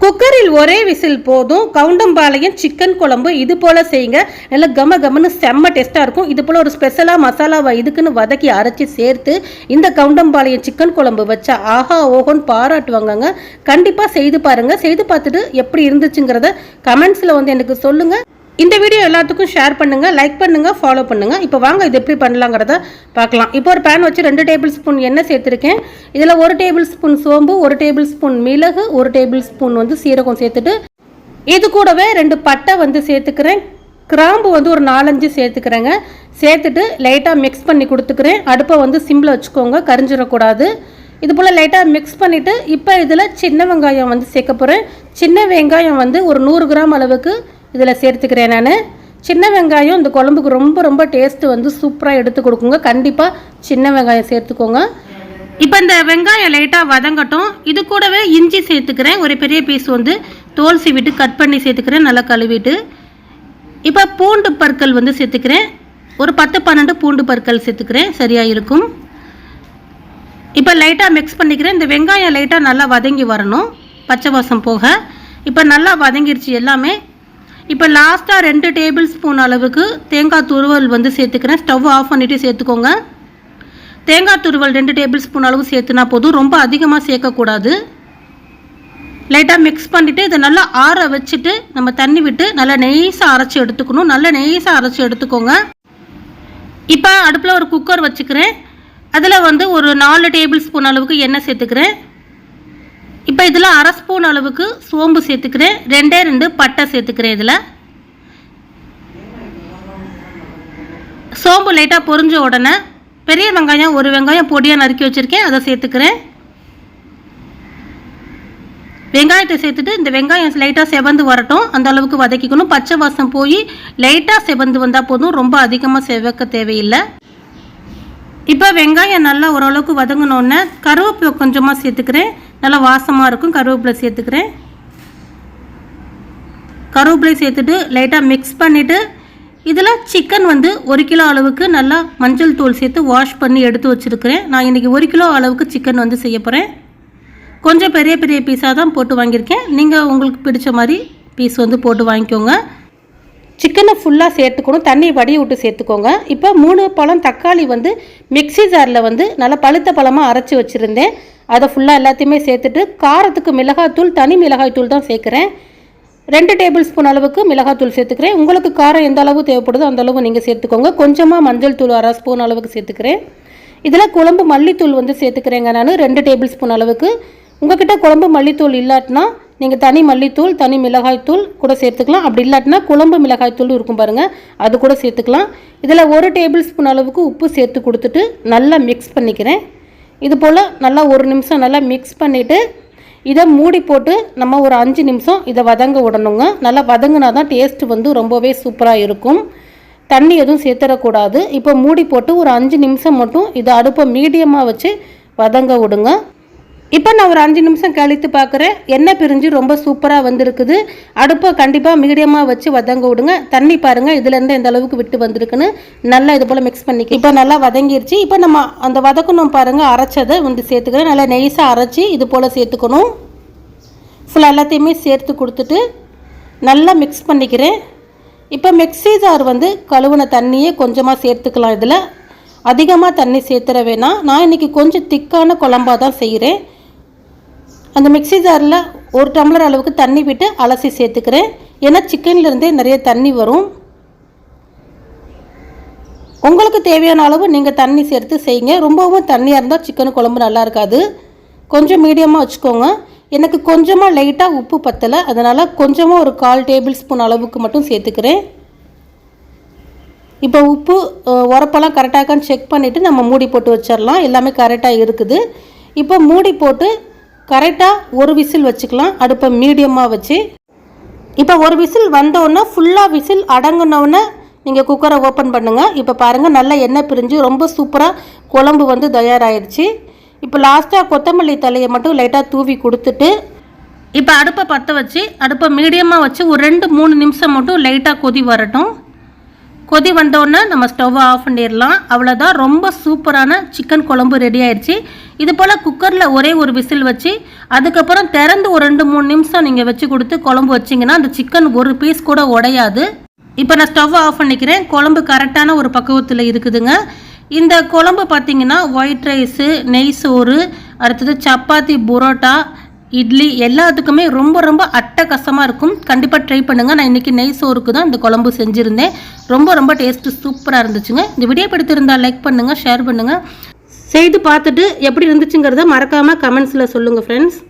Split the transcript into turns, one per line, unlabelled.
குக்கரில் ஒரே விசில் போதும். கவுண்டம்பாளையம் சிக்கன் குழம்பு இது போல் செய்யுங்க. நல்லா கம கமன்னு செம்ம டேஸ்ட்டாக இருக்கும். இது போல் ஒரு ஸ்பெஷலாக மசாலாவை இதுக்குன்னு வதக்கி அரைச்சி சேர்த்து இந்த கவுண்டம்பாளையம் சிக்கன் குழம்பு வச்சா ஆஹா ஓஹோன்னு பாராட்டுவாங்கங்க. கண்டிப்பாக செய்து பாருங்கள். செய்து பார்த்துட்டு எப்படி இருந்துச்சுங்கிறத கமெண்ட்ஸில் வந்து எனக்கு சொல்லுங்கள். இந்த வீடியோ எல்லாத்துக்கும் ஷேர் பண்ணுங்கள், லைக் பண்ணுங்கள், ஃபாலோ பண்ணுங்கள். இப்போ வாங்க இது எப்படி பண்ணலாங்கிறத பார்க்கலாம். இப்போ ஒரு பேன் வச்சு 2 டேபிள் ஸ்பூன் எண்ணெய் சேர்த்துருக்கேன். இதில் 1 டேபிள் ஸ்பூன் சோம்பு, 1 டேபிள் ஸ்பூன் மிளகு, 1 டேபிள் ஸ்பூன் வந்து சீரகம் சேர்த்துட்டு இது கூடவே 2 பட்டை வந்து சேர்த்துக்கிறேன். கிராம்பு வந்து ஒரு 4-5 சேர்த்துக்கிறேங்க. சேர்த்துட்டு லைட்டாக மிக்ஸ் பண்ணி கொடுத்துக்கிறேன். அடுப்பை வந்து சிம்மில் வச்சுக்கோங்க, கரிஞ்சிடக்கூடாது. இது போல் லைட்டாக மிக்ஸ் பண்ணிவிட்டு இப்போ இதில் சின்ன வெங்காயம் வந்து சேர்க்க போகிறேன். சின்ன வெங்காயம் வந்து ஒரு 100 கிராம் அளவுக்கு இதில் சேர்த்துக்கிறேன். நான் சின்ன வெங்காயம் இந்த குழம்புக்கு ரொம்ப ரொம்ப டேஸ்ட்டு வந்து சூப்பராக எடுத்து கொடுக்குங்க. கண்டிப்பாக சின்ன வெங்காயம் சேர்த்துக்கோங்க. இப்போ இந்த வெங்காயம் லைட்டாக வதங்கட்டும். இது கூடவே இஞ்சி சேர்த்துக்கிறேன். ஒரு பெரிய பீஸ் வந்து தோல் சீவிட்டு கட் பண்ணி சேர்த்துக்கிறேன், நல்லா கழுவிட்டு. இப்போ பூண்டு பற்கள் வந்து சேர்த்துக்கிறேன். ஒரு 10-12 பூண்டு பற்கள் சேர்த்துக்கிறேன், சரியாக இருக்கும். இப்போ லைட்டாக மிக்ஸ் பண்ணிக்கிறேன். இந்த வெங்காயம் லைட்டாக நல்லா வதங்கி வரணும், பச்சை வாசம் போக. இப்போ நல்லா வதங்கிடுச்சு எல்லாமே. இப்போ லாஸ்ட்டாக 2 டேபிள் ஸ்பூன் அளவுக்கு தேங்காய் துருவல் வந்து சேர்த்துக்கிறேன். ஸ்டவ் ஆஃப் பண்ணிவிட்டு சேர்த்துக்கோங்க. தேங்காய் துருவல் 2 டேபிள் ஸ்பூன் அளவு சேர்த்துனா போதும், ரொம்ப அதிகமாக சேர்க்கக்கூடாது. லைட்டாக மிக்ஸ் பண்ணிவிட்டு இதை நல்லா ஆற வச்சுட்டு நம்ம தண்ணி விட்டு நல்லா நெய்ஸாக அரைச்சி எடுத்துக்கணும். நல்லா நெய்ஸாக அரைச்சி எடுத்துக்கோங்க. இப்போ அடுப்பில் ஒரு குக்கர் வச்சுக்கிறேன். அதில் வந்து ஒரு 4 டேபிள் ஸ்பூன் அளவுக்கு எண்ணெய் சேர்த்துக்கிறேன். இப்போ இதில் 1/2 ஸ்பூன் அளவுக்கு சோம்பு சேர்த்துக்கிறேன். 2 பட்டை சேர்த்துக்கிறேன். இதில் சோம்பு லைட்டாக பொரிஞ்ச உடனே பெரிய வெங்காயம் 1 வெங்காயம் பொடியாக நறுக்கி வச்சுருக்கேன், அதை சேர்த்துக்கிறேன். வெங்காயத்தை சேர்த்துட்டு இந்த வெங்காயம் லைட்டாக செவந்து வரட்டும், அந்த அளவுக்கு வதக்கிக்கணும். பச்சை வாசம் போய் லைட்டாக செவந்து வந்தால் போதும், ரொம்ப அதிகமாக செவக்க தேவையில்லை. இப்போ வெங்காயம் நல்லா ஓரளவுக்கு வதங்கினோடனே கருவேப்பிலை கொஞ்சமாக சேர்த்துக்கிறேன். நல்லா வாசமாக இருக்கும், கருவேப்பிலை சேர்த்துக்கிறேன். கருவேப்பிலை சேர்த்துட்டு லைட்டாக மிக்ஸ் பண்ணிவிட்டு இதில் சிக்கன் வந்து 1 கிலோ அளவுக்கு நல்லா மஞ்சள் தூள் சேர்த்து வாஷ் பண்ணி எடுத்து வச்சுருக்கிறேன். நான் இன்றைக்கி 1 கிலோ அளவுக்கு சிக்கன் வந்து செய்ய போகிறேன். கொஞ்சம் பெரிய பெரிய பீஸாக தான் போட்டு வாங்கியிருக்கேன். நீங்கள் உங்களுக்கு பிடிச்ச மாதிரி பீஸ் வந்து போட்டு வாங்கிக்கோங்க. சிக்கனை ஃபுல்லாக சேர்த்துக்கணும், தண்ணி வடி விட்டு சேர்த்துக்கோங்க. இப்போ 3 பழம் தக்காளி வந்து மிக்ஸி ஜாரில் வந்து நல்லா பழுத்த பழமாக அரைச்சி வச்சுருந்தேன். அதை ஃபுல்லாக எல்லாத்தையுமே சேர்த்துட்டு காரத்துக்கு மிளகாய்த்தூள், தனி மிளகாய்த்தூள் தான் சேர்க்குறேன். 2 டேபிள் ஸ்பூன் அளவுக்கு மிளகாய்த்தூள் சேர்த்துக்கிறேன். உங்களுக்கு காரம் எந்த அளவு தேவைப்படுதோ அந்த அளவு நீங்கள் சேர்த்துக்கோங்க. கொஞ்சமாக மஞ்சள் தூள் 1/2 ஸ்பூன் அளவுக்கு சேர்த்துக்கிறேன். இதில் குழம்பு மல்லித்தூள் வந்து சேர்த்துக்கிறேங்க. நான் 2 டேபிள் ஸ்பூன் அளவுக்கு. உங்கள்கிட்ட குழம்பு மல்லித்தூள் இல்லாட்டினா நீங்கள் தனி மல்லித்தூள், தனி மிளகாய்த்தூள் கூட சேர்த்துக்கலாம். அப்படி இல்லாட்டினா குழம்பு மிளகாய்த்தூள் இருக்கும் பாருங்கள், அது கூட சேர்த்துக்கலாம். இதில் 1 டேபிள் ஸ்பூன் அளவுக்கு உப்பு சேர்த்து கொடுத்துட்டு நல்லா மிக்ஸ் பண்ணிக்கிறேன். இது போல் நல்லா 1 நிமிஷம் நல்லா மிக்ஸ் பண்ணிவிட்டு இதை மூடி போட்டு நம்ம ஒரு 5 நிமிஷம் இதை வதங்க விடணுங்க. நல்லா வதங்கினா தான் டேஸ்ட்டு வந்து ரொம்பவே சூப்பராக இருக்கும். தண்ணி எதுவும் சேர்த்துடக்கூடாது. இப்போ மூடி போட்டு ஒரு 5 நிமிஷம் மட்டும் இதை அடுப்பை மீடியமாக வச்சு வதங்க விடுங்க. இப்போ நான் ஒரு 5 நிமிஷம் கழித்து பார்க்குறேன். எண்ணெய் பிரிஞ்சு ரொம்ப சூப்பராக வந்திருக்குது. அடுப்பை கண்டிப்பாக மீடியமாக வச்சு வதங்க விடுங்க. தண்ணி பாருங்கள் இதுலேருந்து எந்த அளவுக்கு விட்டு வந்திருக்குன்னு. நல்லா இது போல் மிக்ஸ் பண்ணிக்க. இப்போ நல்லா வதங்கிருச்சு. இப்போ நம்ம அந்த வதக்கணும் பாருங்கள், அரைச்சதை வந்து சேர்த்துக்கிறேன். நல்லா நெய்ஸாக அரைச்சி இது போல் சேர்த்துக்கணும். ஃபுல்லாக எல்லாத்தையுமே சேர்த்து கொடுத்துட்டு நல்லா மிக்ஸ் பண்ணிக்கிறேன். இப்போ மிக்ஸி ஜார் வந்து கழுவுன தண்ணியே கொஞ்சமாக சேர்த்துக்கலாம். இதில் அதிகமாக தண்ணி சேர்த்துற வேணாம். நான் இன்றைக்கி கொஞ்சம் திக்கான குழம்பாக தான் செய்கிறேன். அந்த மிக்ஸி ஜாரில் 1 டம்ளர் அளவுக்கு தண்ணி விட்டு அலசி சேர்த்துக்கிறேன். ஏன்னா சிக்கன்லேருந்தே நிறைய தண்ணி வரும். உங்களுக்கு தேவையான அளவு நீங்கள் தண்ணி சேர்த்து செய்யுங்க. ரொம்பவும் தண்ணியாக இருந்தால் சிக்கன் குழம்பு நல்லா இருக்காது. கொஞ்சம் மீடியமாக வச்சுக்கோங்க. எனக்கு கொஞ்சமாக லைட்டாக உப்பு பத்தலை, அதனால் கொஞ்சமாக ஒரு 1/4 டேபிள் ஸ்பூன் அளவுக்கு மட்டும் சேர்த்துக்கிறேன். இப்போ உப்பு உரப்பெல்லாம் கரெக்டாக இருக்கான்னு செக் பண்ணிவிட்டு நம்ம மூடி போட்டு வச்சிடலாம். எல்லாமே கரெக்டாக இருக்குது. இப்போ மூடி போட்டு கரெக்டாக 1 விசில் வச்சுக்கலாம். அடுப்பை மீடியமாக வச்சு இப்போ 1 விசில் வந்தோடனே ஃபுல்லாக விசில் அடங்கினோடனே நீங்கள் குக்கரை ஓப்பன் பண்ணுங்கள். இப்போ பாருங்கள் நல்லா எண்ணெய் பிரிஞ்சு ரொம்ப சூப்பராக குழம்பு வந்து தயாராகிடுச்சு. இப்போ லாஸ்ட்டாக கொத்தமல்லி தலையை மட்டும் லைட்டாக தூவி கொடுத்துட்டு இப்போ அடுப்பை பற்ற வச்சு அடுப்பை மீடியமாக வச்சு ஒரு 2-3 நிமிஷம் மட்டும் லைட்டாக கொதி வரட்டும். கொதி வந்தோடனே நம்ம ஸ்டவ்வை ஆஃப் பண்ணிடலாம். அவ்வளோதான், ரொம்ப சூப்பரான சிக்கன் குழம்பு ரெடி ஆயிடுச்சு. இது போல் குக்கரில் ஒரே ஒரு விசில் வச்சு அதுக்கப்புறம் திறந்து ஒரு 2-3 நிமிஷம் நீங்கள் வச்சு கொடுத்து குழம்பு வச்சிங்கன்னா அந்த சிக்கன் ஒரு பீஸ் கூட உடையாது. இப்போ நான் ஸ்டவ்வை ஆஃப் பண்ணிக்கிறேன். குழம்பு கரெக்டான ஒரு பக்குவத்தில் இருக்குதுங்க. இந்த குழம்பு பார்த்திங்கன்னா ஒயிட் ரைஸு, நெய் சோறு, அடுத்தது சப்பாத்தி, புரோட்டா, இட்லி எல்லாத்துக்குமே ரொம்ப ரொம்ப அட்டகாசமாக இருக்கும். கண்டிப்பாக ட்ரை பண்ணுங்கள். நான் இன்றைக்கி நெய் சோறுக்கு தான் இந்த குழம்பு செஞ்சுருந்தேன். ரொம்ப ரொம்ப டேஸ்ட்டு சூப்பராக இருந்துச்சுங்க. இந்த வீடியோ பிடித்திருந்தால் லைக் பண்ணுங்கள், ஷேர் பண்ணுங்கள். செய்து பார்த்துட்டு எப்படி இருந்துச்சுங்கிறத மறக்காமல் கமெண்ட்ஸில் சொல்லுங்கள் ஃப்ரெண்ட்ஸ்.